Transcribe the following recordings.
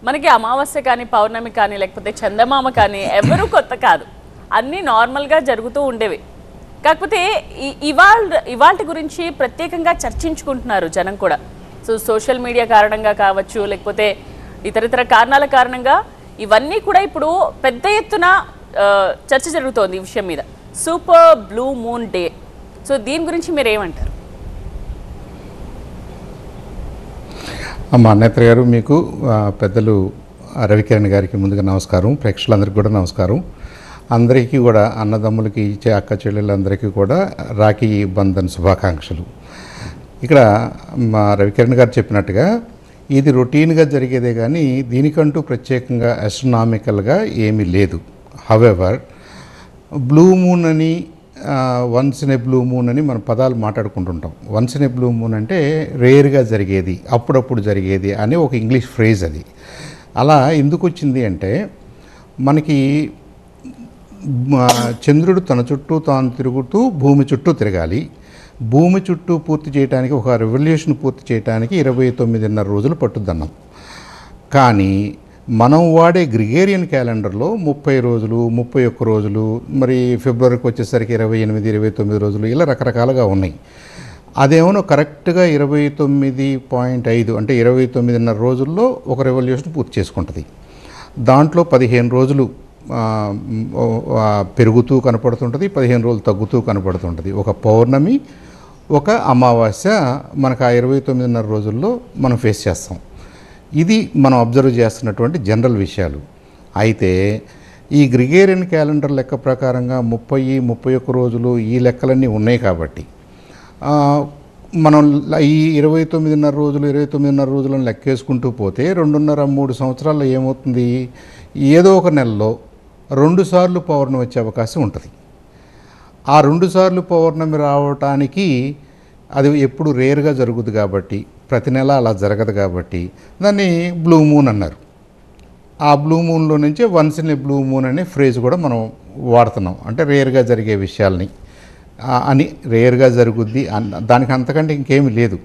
మనకి అమావాస్య కానీ పౌర్ణమి కానీ లేకపోతే చందమామ కానీ ఎవరు కొత్త కాదు, అన్నీ నార్మల్గా జరుగుతూ ఉండేవి. కాకపోతే ఇవాళ గురించి ప్రత్యేకంగా చర్చించుకుంటున్నారు జనం కూడా. సో సోషల్ మీడియా కారణంగా కావచ్చు, లేకపోతే ఇతరితర కారణాల కారణంగా ఇవన్నీ కూడా ఇప్పుడు పెద్ద ఎత్తున చర్చ జరుగుతోంది ఈ విషయం మీద. Super blue moon day, so దీని గురించి మీరు ఏమంటారు? అమ్మ నేత్ర గారు, మీకు పెద్దలు రవికిరణ్ గారికి ముందుగా నమస్కారం, ప్రేక్షకులందరికీ కూడా నమస్కారం. అందరికీ కూడా అన్నదమ్ములకి ఇచ్చే అక్క చెల్లెళ్ళందరికీ కూడా రాఖీ బంధన్ శుభాకాంక్షలు. ఇక్కడ మా రవికిరణ్ గారు చెప్పినట్టుగా ఇది రొటీన్గా జరిగేదే కానీ దీనికంటూ ప్రత్యేకంగా ఆస్ట్రనామికల్గా ఏమీ లేదు. హవెవర్ బ్లూ మూన్ అని once in a blue moon అని మన పదాలు మాట్లాడుకుంటుంటాం. Once in a blue moon అంటే రేర్గా జరిగేది, అప్పుడప్పుడు జరిగేది అని ఒక ఇంగ్లీష్ ఫ్రేజ్ అది. అలా ఎందుకు వచ్చింది అంటే మనకి చంద్రుడు తన చుట్టూ తాను తిరుగుతూ భూమి చుట్టూ తిరగాలి. భూమి చుట్టూ పూర్తి చేయడానికి, ఒక రెవల్యూషన్ పూర్తి చేయడానికి 29.5 రోజులు పట్టుద్దన్నాం. కానీ మనం వాడే గ్రిగేరియన్ క్యాలెండర్లో 30 రోజులు, 31 రోజులు, మరి ఫిబ్రవరికి వచ్చేసరికి 28, 29 రోజులు, ఇలా రకరకాలుగా ఉన్నాయి. అదేమో కరెక్ట్గా 29.5 అంటే 29.5 రోజుల్లో ఒక రెవల్యూషన్ పూర్తి చేసుకుంటుంది. దాంట్లో 15 రోజులు పెరుగుతూ కనపడుతుంటుంది, 15 రోజులు తగ్గుతూ కనపడుతుంటుంది. ఒక పౌర్ణమి, ఒక అమావాస్య మనకు ఆ 29.5 రోజుల్లో మనం ఫేస్ చేస్తాం. ఇది మనం అబ్జర్వ్ చేస్తున్నటువంటి జనరల్ విషయాలు. అయితే ఈ గ్రిగేరియన్ క్యాలెండర్ లెక్క ప్రకారంగా 30, 31 రోజులు ఈ లెక్కలన్నీ ఉన్నాయి కాబట్టి మనం ఈ 29.5 రోజులు 29.5 రోజులను లెక్కేసుకుంటూ పోతే 2.5-3 సంవత్సరాల్లో ఏమవుతుంది, ఏదో ఒక నెలలో 2 సార్లు పౌర్ణమి వచ్చే అవకాశం ఉంటుంది. ఆ 2 సార్లు పౌర్ణమి రావటానికి అది ఎప్పుడు రేర్గా జరుగుతుంది కాబట్టి, ప్రతి నెల అలా జరగదు కాబట్టి దాన్ని బ్లూ మూన్ అన్నారు. ఆ బ్లూ మూన్లో నుంచే once in a blue moon అనే ఫ్రేజ్ కూడా మనం వాడుతున్నాం. అంటే రేర్గా జరిగే విషయాల్ని అని, రేర్గా జరుగుద్ది దానికి అంతకంటే ఇంకేమీ లేదు.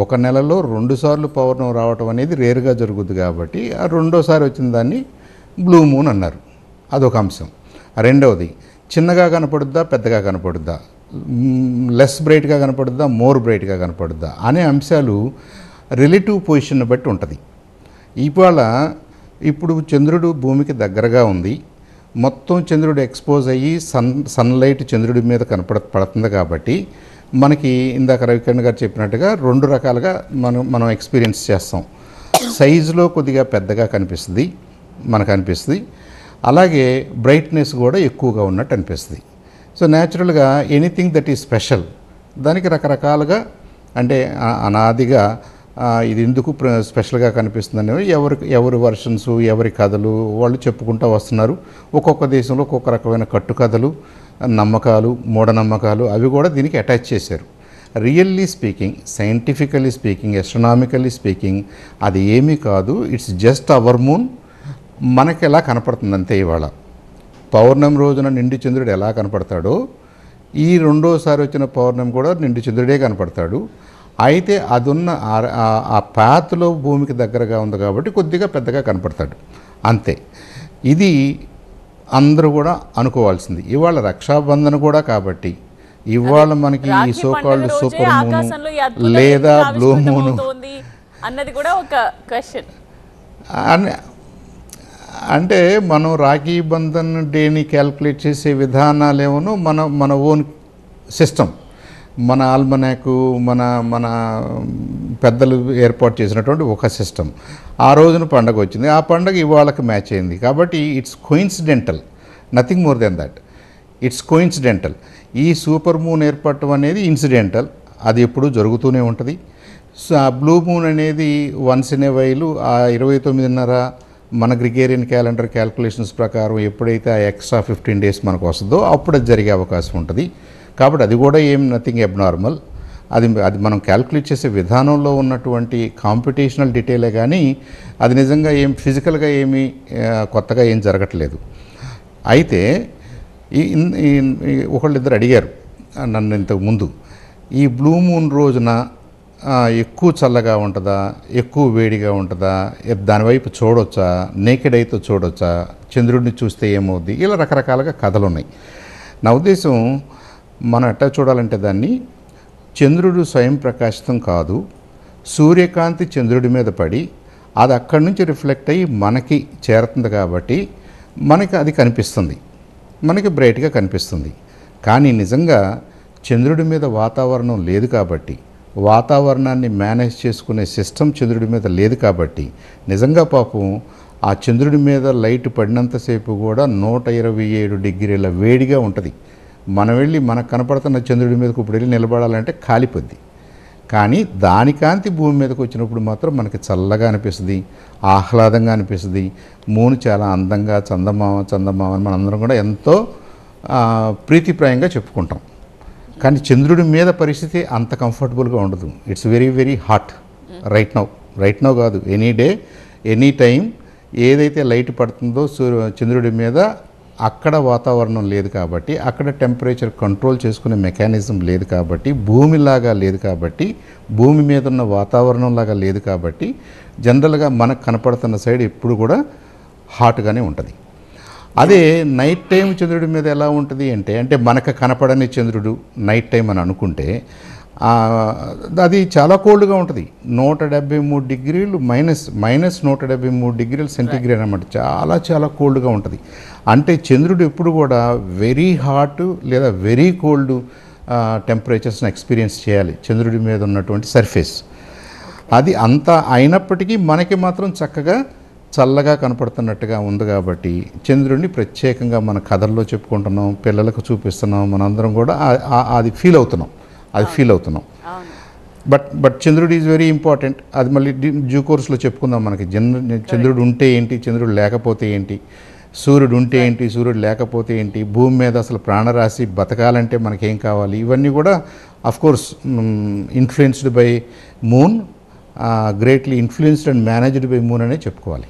ఒక నెలలో 2 సార్లు పౌర్ణమి రావటం అనేది రేర్గా జరుగుద్ది కాబట్టి ఆ రెండోసారి వచ్చిన దాన్ని బ్లూ మూన్ అన్నారు. అదొక అంశం. రెండవది, చిన్నగా కనపడుద్దా పెద్దగా కనపడుద్దా, లెస్ బ్రైట్గా కనపడుద్దా మోర్ బ్రైట్గా కనపడుద్దా అనే అంశాలు రిలేటివ్ పొజిషన్ని బట్టి ఉంటుంది. ఇప్పుడు చంద్రుడు భూమికి దగ్గరగా ఉంది, మొత్తం చంద్రుడు ఎక్స్పోజ్ అయ్యి సన్లైట్ చంద్రుడి మీద పడుతుంది కాబట్టి మనకి ఇందాక రవికిరణ్ గారు చెప్పినట్టుగా 2 రకాలుగా మనం ఎక్స్పీరియన్స్ చేస్తాం. సైజులో కొద్దిగా పెద్దగా కనిపిస్తుంది మనకు అనిపిస్తుంది, అలాగే బ్రైట్నెస్ కూడా ఎక్కువగా ఉన్నట్టు అనిపిస్తుంది. సో న్యాచురల్గా ఎనీథింగ్ దట్ ఈజ్ స్పెషల్ దానికి రకరకాలుగా, అంటే అనాదిగా ఇది ఎందుకు స్పెషల్గా కనిపిస్తుందని ఎవరి వర్షన్స్, ఎవరి కథలు వాళ్ళు చెప్పుకుంటూ వస్తున్నారు. ఒక్కొక్క దేశంలో ఒక్కొక్క రకమైన కట్టుకథలు, నమ్మకాలు, మూఢనమ్మకాలు అవి కూడా దీనికి అటాచ్ చేశారు. Really speaking, scientifically speaking, astronomically speaking అది ఏమీ కాదు. It's just our moon. మనకి ఎలా కనపడుతుంది అంతే. ఇవాళ పౌర్ణమి రోజున నిండు చంద్రుడు ఎలా కనపడతాడో ఈ రెండోసారి వచ్చిన పౌర్ణమి కూడా నిండు చంద్రుడే కనపడతాడు. అయితే అదున్న ఆ పాత్లో భూమికి దగ్గరగా ఉంది కాబట్టి కొద్దిగా పెద్దగా కనపడతాడు అంతే. ఇది అందరూ కూడా అనుకోవాల్సింది. ఇవాళ రక్షాబంధన కూడా కాబట్టి ఇవాళ మనకి ఈ సోకాల్డ్ సూపర్ మూను లేదా బ్లూ మూను అన్నది కూడా ఒక క్వశ్చన్. అంటే మనం రాఖీ బంధన్ డేని క్యాల్కులేట్ చేసే విధానాలేమో మన ఓన్ సిస్టమ్, మన ఆల్మనాకు, మన పెద్దలు ఏర్పాటు చేసినటువంటి ఒక సిస్టమ్. ఆ రోజున పండగ వచ్చింది, ఆ పండగ ఇవాళకి మ్యాచ్ అయింది కాబట్టి it's coincidental, nothing more than that. It's coincidental. ఈ సూపర్ మూన్ ఏర్పడటం అనేది ఇన్సిడెంటల్, అది ఎప్పుడూ జరుగుతూనే ఉంటుంది. సో ఆ బ్లూ మూన్ అనేది వన్స్ ఇన్ ఏ వైల్ ఆ 29.5 మన గ్రిగేరియన్ క్యాలెండర్ క్యాల్కులేషన్స్ ప్రకారం ఎప్పుడైతే ఆ ఎక్స్ట్రా 15 డేస్ మనకు వస్తుందో అప్పుడు అది జరిగే అవకాశం ఉంటుంది. కాబట్టి అది కూడా ఏం నథింగ్ అబ్నార్మల్. అది మనం క్యాల్కులేట్ చేసే విధానంలో ఉన్నటువంటి కాంపిటీషనల్ డీటెయిలే కానీ అది నిజంగా ఏం ఫిజికల్గా ఏమీ కొత్తగా ఏం జరగట్లేదు. అయితే ఒకళ్ళిద్దరు అడిగారు నన్ను ఇంతకు ముందు, ఈ బ్లూ మూన్ రోజున ఎక్కువ చల్లగా ఉంటుందా, ఎక్కువ వేడిగా ఉంటుందా, దానివైపు చూడొచ్చా, నేకెడ్ అయితే చూడొచ్చా, చంద్రుడిని చూస్తే ఏమవుద్ది, ఇలా రకరకాలుగా కథలు ఉన్నాయి. నా ఉద్దేశం మనం ఎట్టా చూడాలంటే దాన్ని, చంద్రుడు స్వయం ప్రకాశితం కాదు, సూర్యకాంతి చంద్రుడి మీద పడి అది అక్కడి నుంచి రిఫ్లెక్ట్ అయ్యి మనకి చేరుతుంది కాబట్టి మనకి అది కనిపిస్తుంది, మనకి బ్రైట్గా కనిపిస్తుంది. కానీ నిజంగా చంద్రుడి మీద వాతావరణం లేదు కాబట్టి, వాతావరణాన్ని మేనేజ్ చేసుకునే సిస్టమ్ చంద్రుడి మీద లేదు కాబట్టి నిజంగా పాపం ఆ చంద్రుడి మీద లైట్ పడినంతసేపు కూడా 127 డిగ్రీల వేడిగా ఉంటుంది. మనం వెళ్ళి మనకు కనపడుతున్న చంద్రుడి మీదకి ఇప్పుడు వెళ్ళి నిలబడాలంటే కాలిపోద్ది. కానీ దాని కాంతి భూమి మీదకి వచ్చినప్పుడు మాత్రం మనకి చల్లగా అనిపిస్తుంది, ఆహ్లాదంగా అనిపిస్తుంది. మూన్ చాలా అందంగా చందమామ అని మనందరం కూడా ఎంతో ప్రీతిప్రాయంగా చెప్పుకుంటాం. కానీ చంద్రుడి మీద పరిస్థితి అంత కంఫర్టబుల్గా ఉండదు. It's very very hot right now కాదు, ఎనీ డే ఎనీ టైం ఏదైతే లైట్ పడుతుందో చంద్రుడి మీద అక్కడ వాతావరణం లేదు కాబట్టి, అక్కడ టెంపరేచర్ కంట్రోల్ చేసుకునే మెకానిజం లేదు కాబట్టి, భూమిలాగా లేదు కాబట్టి, భూమి మీద ఉన్న వాతావరణంలాగా లేదు కాబట్టి జనరల్గా మనకు కనపడుతున్న సైడ్ ఎప్పుడు కూడా హాట్గానే ఉంటుంది. అదే నైట్ టైం చంద్రుడి మీద ఎలా ఉంటుంది అంటే మనకు కనపడని చంద్రుడు నైట్ టైం అని అనుకుంటే అది చాలా కోల్డ్గా ఉంటుంది. 173 డిగ్రీలు మైనస్ 173 డిగ్రీలు సెంటీగ్రేడ్ అనమాట. చాలా కోల్డ్గా ఉంటుంది. అంటే చంద్రుడు ఎప్పుడు కూడా వెరీ హాట్ లేదా వెరీ కోల్డ్ టెంపరేచర్స్ని ఎక్స్పీరియన్స్ చేయాలి చంద్రుడి మీద ఉన్నటువంటి సర్ఫేస్. అది అంతా అయినప్పటికీ మనకి మాత్రం చక్కగా చల్లగా కనపడుతున్నట్టుగా ఉంది కాబట్టి చంద్రుడిని ప్రత్యేకంగా మన కథల్లో చెప్పుకుంటున్నాం, పిల్లలకు చూపిస్తున్నాం, మనందరం కూడా అది ఫీల్ అవుతున్నాం. బట్ చంద్రుడు ఈజ్ వెరీ ఇంపార్టెంట్. అది మళ్ళీ డ్యూ కోర్స్లో చెప్పుకుందాం. మనకి చంద్రుడు ఉంటే ఏంటి, చంద్రుడు లేకపోతే ఏంటి, సూర్యుడు ఉంటే ఏంటి, సూర్యుడు లేకపోతే ఏంటి, భూమి మీద అసలు ప్రాణరాశి బతకాలంటే మనకేం కావాలి, ఇవన్నీ కూడా of course influenced by moon, greatly influenced and managed by moon అనే చెప్పుకోవాలి.